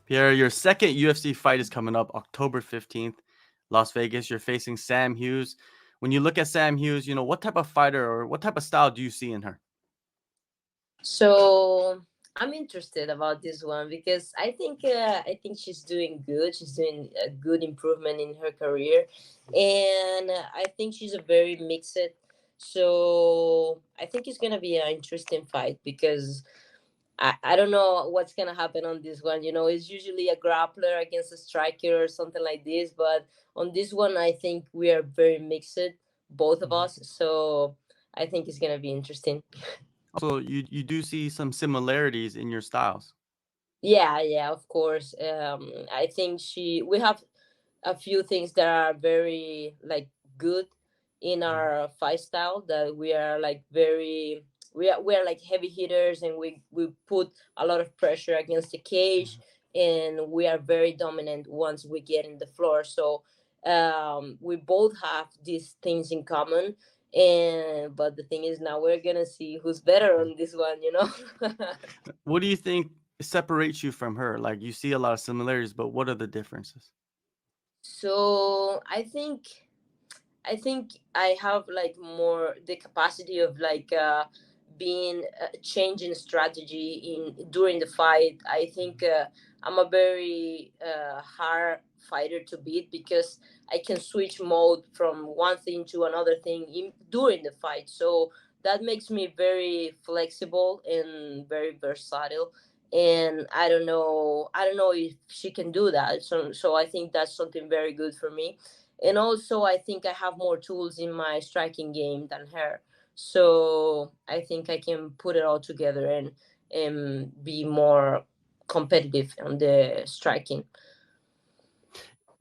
Pierre, your second UFC fight is coming up October 15th, Las Vegas. You're facing Sam Hughes. When you look at Sam Hughes, what type of fighter or what type of style do you see in her? So I'm interested about this one because I think she's doing good. She's doing a good improvement in her career, and I think she's a very mixed. So I think it's gonna be an interesting fight because I don't know what's gonna happen on this one. It's usually a grappler against a striker or something like this, but on this one, I think we are very mixed, both of Mhm. us. So I think it's gonna be interesting. Also, you do see some similarities in your styles. Yeah, yeah, of course. I think we have a few things that are very like good in Mhm. our fight style, that we are like very we are like heavy hitters, and we put a lot of pressure against the cage, Mhm. and we are very dominant once we get in the floor. So we both have these things in common, and but the thing is, now we're gonna see who's better on this one. What do you think separates you from her? Like you see a lot of similarities, but what are the differences? So I think I have like more the capacity of like being changing strategy in during the fight. I think I'm a very hard fighter to beat because I can switch mode from one thing to another thing during the fight. So that makes me very flexible and very versatile. And I don't know if she can do that. So I think that's something very good for me, and also I think I have more tools in my striking game than her. So I think I can put it all together and be more competitive on the striking.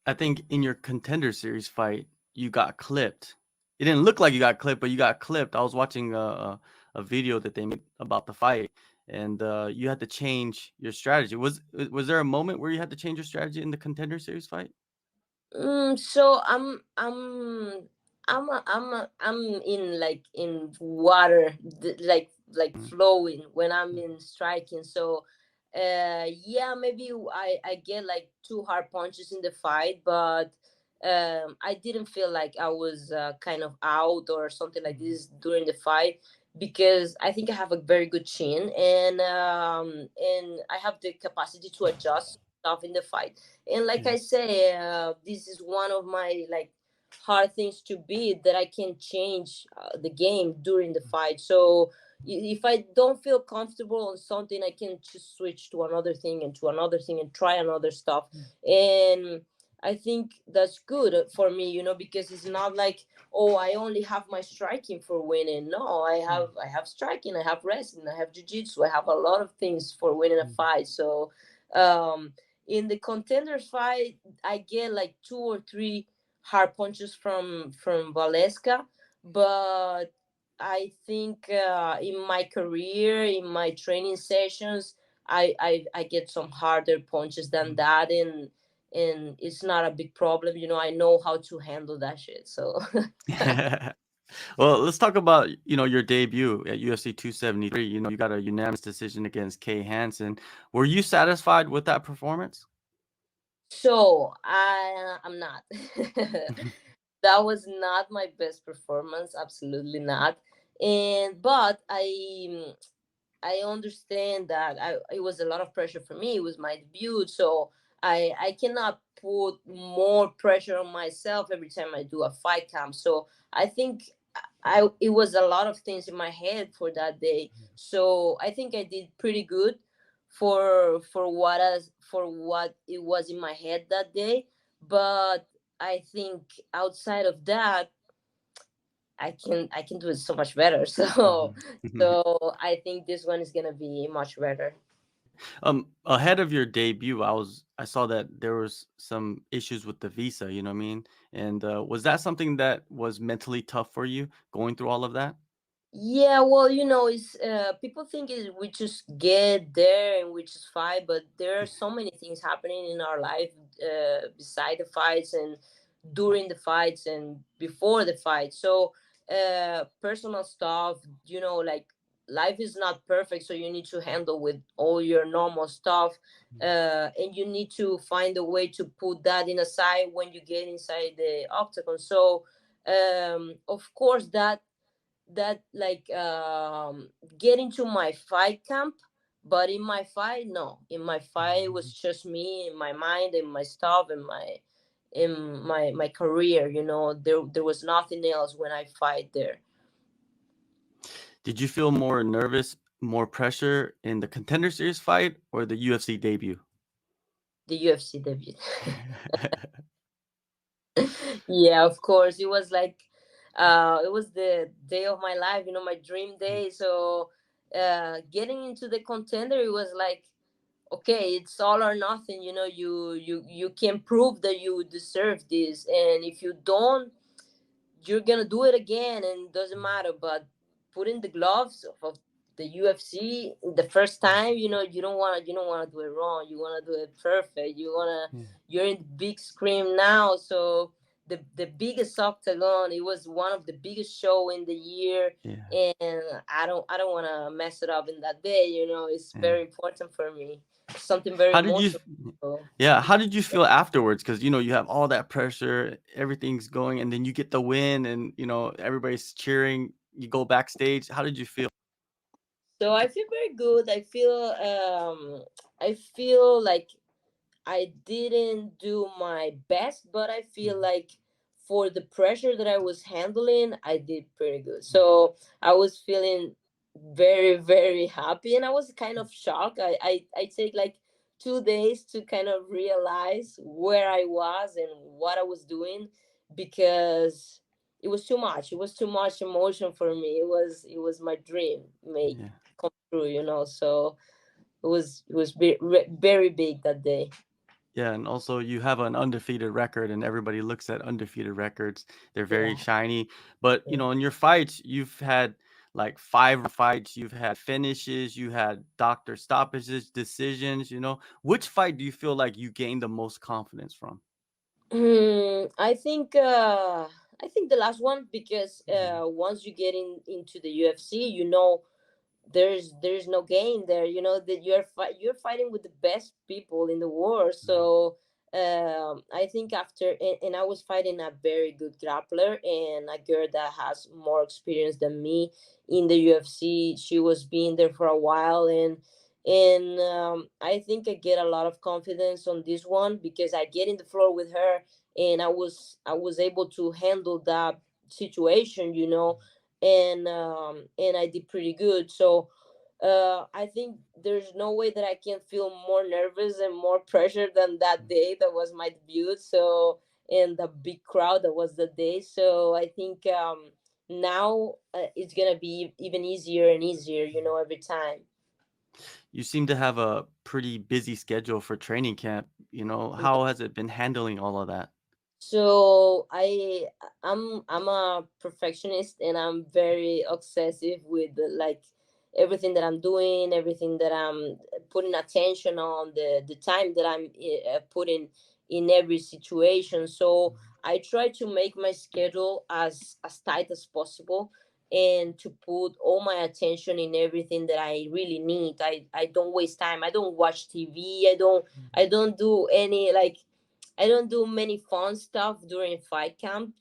I think in your Contender Series fight, you got clipped. It didn't look like you got clipped, but you got clipped. I was watching a video that they made about the fight, and you had to change your strategy. Was there a moment where you had to change your strategy in the Contender Series fight? So I'm in like in water, like Mhm. flowing when I'm in striking. So yeah, maybe I get like two hard punches in the fight, but I didn't feel like I was kind of out or something like Mhm. this during the fight, because I think I have a very good chin, and I have the capacity to adjust stuff in the fight. And like I Yeah. say, this is one of my like hard things to beat, that I can change the game during the fight. So if I don't feel comfortable on something, I can just switch to another thing and to another thing and try another stuff. And I think that's good for me, because it's not like, oh, I only have my striking for winning. No, I have striking, I have wrestling, I have jiu-jitsu, I have a lot of things for winning a Mhm. fight. So um in the Contender fight, I get like two or three hard punches from Valeska, but I think in my career, in my training sessions, I get some harder punches than that, and it's not a big problem. I know how to handle that shit. So Well, let's talk about your debut at UFC 273. You got a unanimous decision against Kay Hansen. Were you satisfied with that performance? I'm not. That was not my best performance, absolutely not. And but I understand that it was a lot of pressure for me. It was my debut, so I cannot put more pressure on myself every time I do a fight camp. So I think it was a lot of things in my head for that day. So I think I did pretty good for what it was in my head that day. But I think outside of that, I can do it so much better. So Mhm. so I think this one is gonna be much better. Ahead of your debut, I saw that there was some issues with the visa. You know what I mean? And was that something that was mentally tough for you going through all of that? Yeah, well, it's people think we just get there and we just fight, but there are so many things happening in our life beside the fights and during the fights and before the fight. So personal stuff, like life is not perfect, so you need to handle with all your normal stuff, and you need to find a way to put that in aside when you get inside the octagon. So of course that like get into my fight camp, but in my fight, no, in my fight it was just me in my mind and my stuff and my career, you know. There was nothing else when I fight there. Did you feel more nervous, more pressure in the Contender Series fight or the UFC debut? The UFC debut. Yeah, of course. It was like it was the day of my life, you know, my dream day. So getting into the Contender, it was like, okay, it's all or nothing, you know. You can prove that you deserve this, and if you don't, you're gonna do it again, and it doesn't matter. But putting the gloves of the UFC the first time, you know, you don't want to do it wrong. You want to do it perfect. Yeah. You're in the big screen now, so the biggest octagon. It was one of the biggest show in the year, Yeah. and I don't want to mess it up in that day. You know, it's Yeah. very important for me. Something very How did you emotional. So, Yeah, how did you feel afterwards? Because you have all that pressure, everything's going, and then you get the win, and everybody's cheering. You go backstage. How did you feel? so I feel very good. I feel like I didn't do my best, but I feel Mhm. like for the pressure that I was handling, I did pretty good. So I was feeling very, very happy, and I was kind of shocked. I take like 2 days to kind of realize where I was and what I was doing, because it was too much. It was too much emotion for me. It was my dream make Yeah. come true, you know. So it was very big that day. Yeah, and also you have an undefeated record, and everybody looks at undefeated records. They're very Yeah. shiny. But, Yeah. in your fights, you've had like 5 fights, you've had finishes, you had doctor stoppages, decisions. Which fight do you feel like you gained the most confidence from? I think the last one, because Mhm. once you get into the UFC, you know, there's no gain there, you know, that you're fighting with the best people in the world. Mhm. So I think after, and I was fighting a very good grappler and a girl that has more experience than me in the UFC. She was being there for a while, and I think I get a lot of confidence on this one because I get in the floor with her, and I was able to handle that situation, you know, and I did pretty good. So I think there's no way that I can feel more nervous and more pressure than that day. That was my debut. So, and the big crowd that was the day. So I think now it's gonna be even easier and easier, you know, every time. You seem to have a pretty busy schedule for training camp. How has it been handling all of that? So I'm a perfectionist, and I'm very obsessive with like everything that I'm doing, everything that I'm putting attention on, the time that I'm putting in every situation. So I try to make my schedule as tight as possible, and to put all my attention in everything that I really need. I don't waste time. I don't watch TV. I don't do any like, I don't do many fun stuff during fight camp.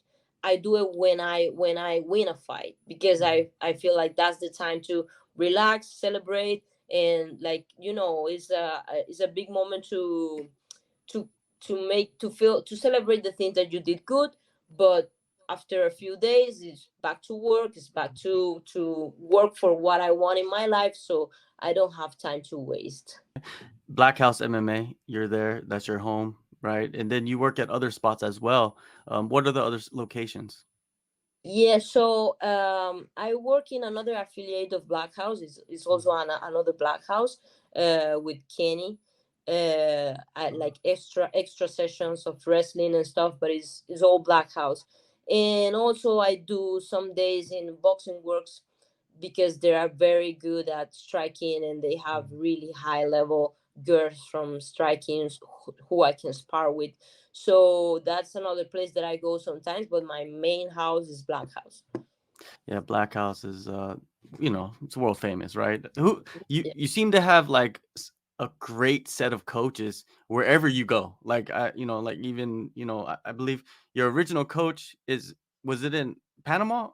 I do it when I win a fight, because Mhm. I feel like that's the time to relax, celebrate, and like, you know, it's a big moment to to celebrate the things that you did good. But after a few days, it's back to work. It's back to work for what I want in my life. So I don't have time to waste. Black House MMA, you're there. That's your home, right? And then you work at other spots as well. What are the other locations? Yeah, so I work in another affiliate of Black House. It's also Mhm. another Black House with Kenny. At like extra sessions of wrestling and stuff, but it's all Black House. And also I do some days in Boxing Works, because they are very good at striking, and they have Mhm. really high level girls from striking who I can spar with. So that's another place that I go sometimes, but my main house is Black House. Yeah, Black House is it's world famous, right? Who Yeah. you seem to have like a great set of coaches wherever you go. Like like even, I believe your original coach was it in Panama?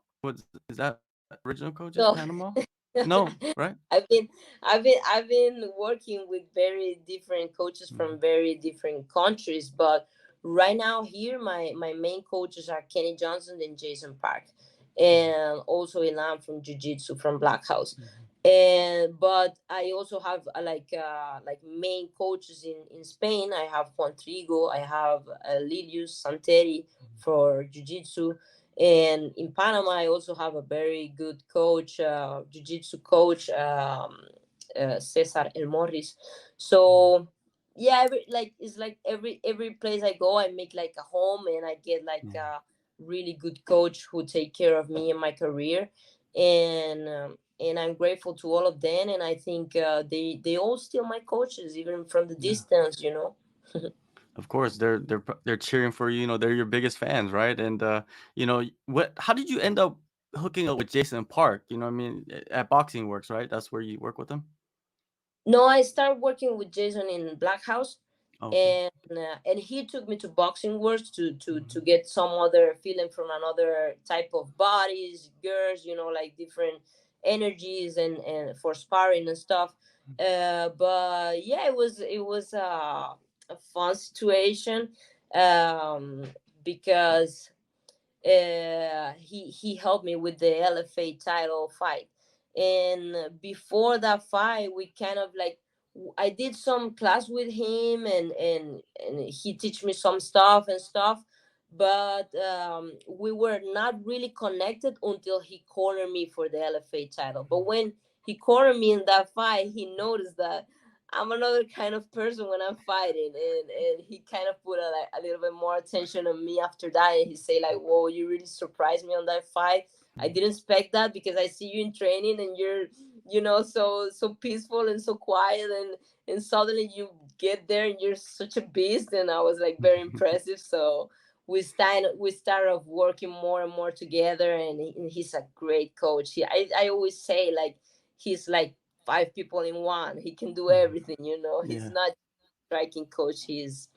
Is that original coach is So Panama? No, right? I've been working with very different coaches Mhm. from very different countries, but right now here my main coaches are Kenny Johnson and Jason Park, Mhm. and also Ilan from Jiu Jitsu from Black House. Mhm. And but I also have like main coaches in Spain. I have Juan Trigo, I have Lilius Santeri for Jiu Jitsu, and in Panama I also have a very good coach, jiu-jitsu coach, Cesar El Morris. Mhm. So yeah, like it's like every place I go I make like a home, and I get like Yeah. a really good coach who take care of me and my career. And I'm grateful to all of them, and I think they all still my coaches even from the Yeah. distance, you know. Of course, they're cheering for you. You know, they're your biggest fans, right? And what? How did you end up hooking up with Jason Park? You know, what I mean, at Boxing Works, right? That's where you work with him. No, I started working with Jason in Black House, Okay. and he took me to Boxing Works to Mhm. get some other feeling from another type of bodies, girls, like different energies and for sparring and stuff. But yeah, it was a fun situation, because he helped me with the LFA title fight. And before that fight, we kind of like I did some class with him, and he teach me some stuff and stuff. But we were not really connected until he cornered me for the LFA title. But when he cornered me in that fight, he noticed that I'm another kind of person when I'm fighting, and he kind of put a little bit more attention on me after that, and he say like, "Whoa, you really surprised me on that fight. I didn't expect that because I see you in training and you're, so peaceful and so quiet, and suddenly you get there and you're such a beast." And I was like very impressive. So we started working more and more together, and he's a great coach. I always say like he's like five people in one. He can do Mhm. everything, you know. He's Yeah. not striking coach. He's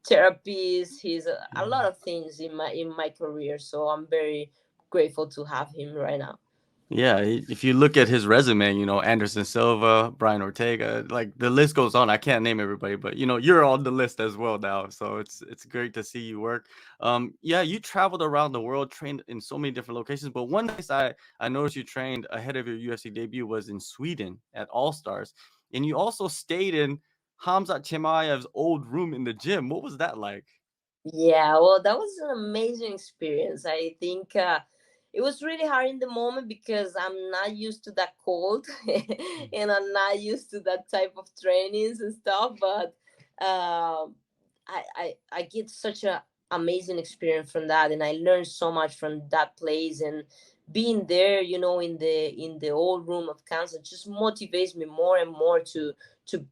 therapist. He's a lot Yeah. of things in my career. So I'm very grateful to have him right now. Yeah, if you look at his resume, Anderson Silva, Brian Ortega, like the list goes on. I can't name everybody, but you're on the list as well now. So it's great to see you work. Yeah, you traveled around the world, trained in so many different locations. But one place I noticed you trained ahead of your UFC debut was in Sweden at AllStars, and you also stayed in Khamzat Chimaev's old room in the gym. What was that like? Yeah, well, that was an amazing experience. I think it was really hard in the moment because I'm not used to that cold, and I'm not used to that type of trainings and stuff. But I get such a amazing experience from that, and I learned so much from that place. And being there, in the old room of cancer just motivates me more and more to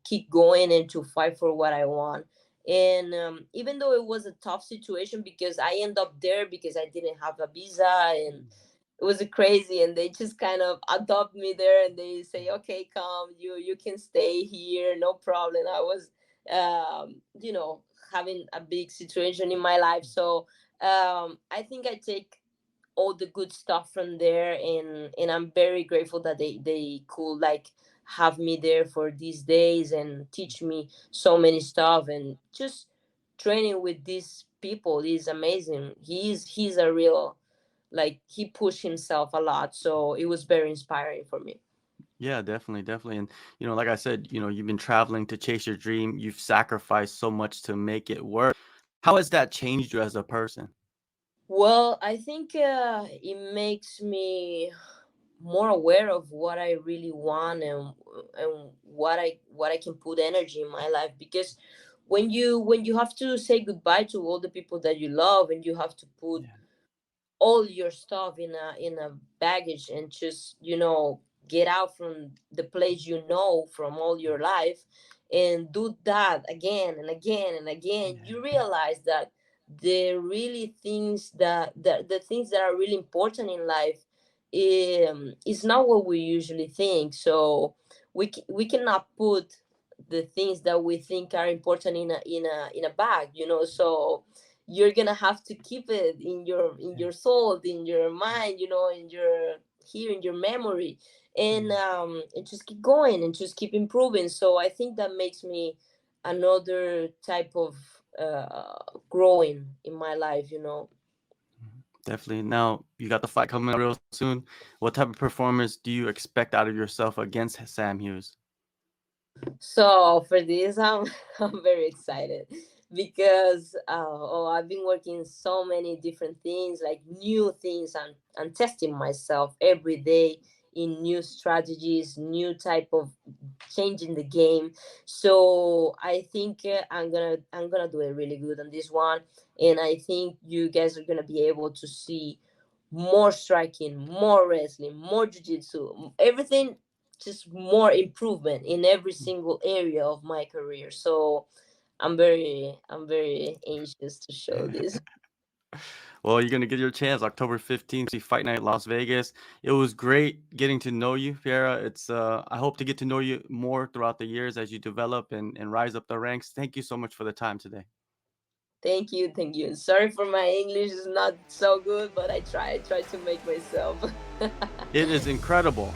keep going and to fight for what I want. And even though it was a tough situation because I end up there because I didn't have a visa, and it was crazy, and they just kind of adopt me there, and they say, okay, come, you can stay here, no problem. I was having a big situation in my life. So I think I take all the good stuff from there, and I'm very grateful that they could like have me there for these days and teach me so many stuff. And just training with these people is amazing. He's a real, like, he pushed himself a lot, so it was very inspiring for me. Yeah, definitely, definitely. And like I said, you've been traveling to chase your dream. You've sacrificed so much to make it work. How has that changed you as a person? Well, I think it makes me more aware of what I really want, and what I can put energy in my life. Because when you have to say goodbye to all the people that you love, and you have to put Yeah, all your stuff in a baggage, and just get out from the place, from all your life, and do that again and again and again, yeah, you realize that the things that are really important in life, is not what we usually think. So we cannot put the things that we think are important in a bag, you know. So you're gonna have to keep it in your soul, in your mind, you know, in your here in your memory, and just keep going and just keep improving. So I think that makes me another type of growing in my life, you know. Definitely. Now you got the fight coming up real soon. What type of performance do you expect out of yourself against Sam Hughes? So for this, I'm very excited because I've been working so many different things, like new things, and testing myself every day in new strategies, new type of changing the game. So I think I'm gonna do it really good on this one, and I think you guys are gonna be able to see more striking, more wrestling, more jiu-jitsu, everything, just more improvement in every single area of my career. So I'm very anxious to show this. Well, you're gonna get your chance October 15th, see Fight Night Las Vegas. It was great getting to know you, Piera. It's I hope to get to know you more throughout the years as you develop and rise up the ranks. Thank you so much for the time today. Thank you. Sorry for my English is not so good, but I try to make myself. It is incredible.